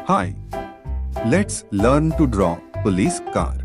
Hi, let's learn to draw police car.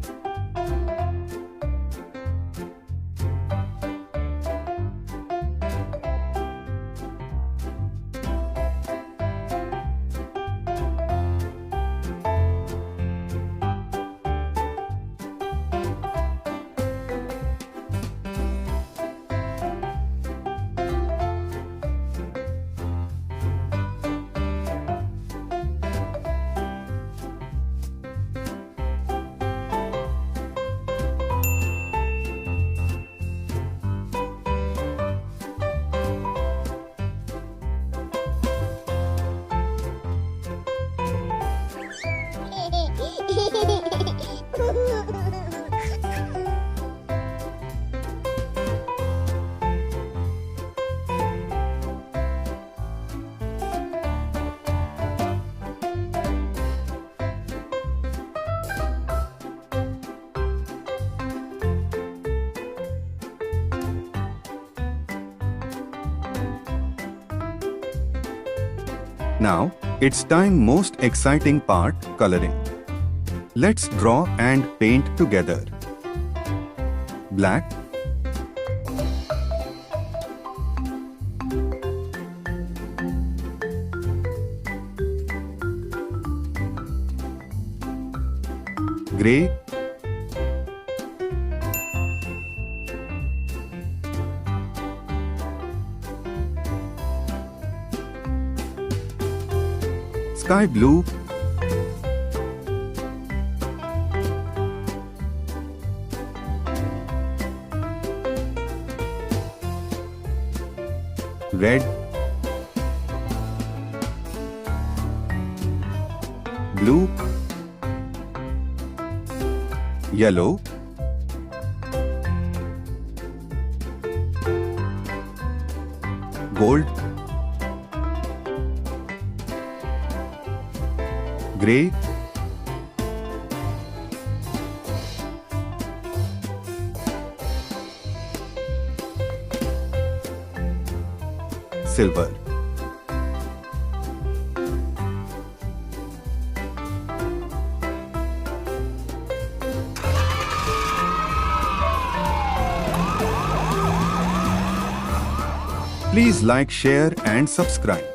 Now, it's time most exciting part, coloring. Let's draw and paint together. Black, gray, sky blue, red, blue, yellow, gold, gray, silver. Please like, share and subscribe.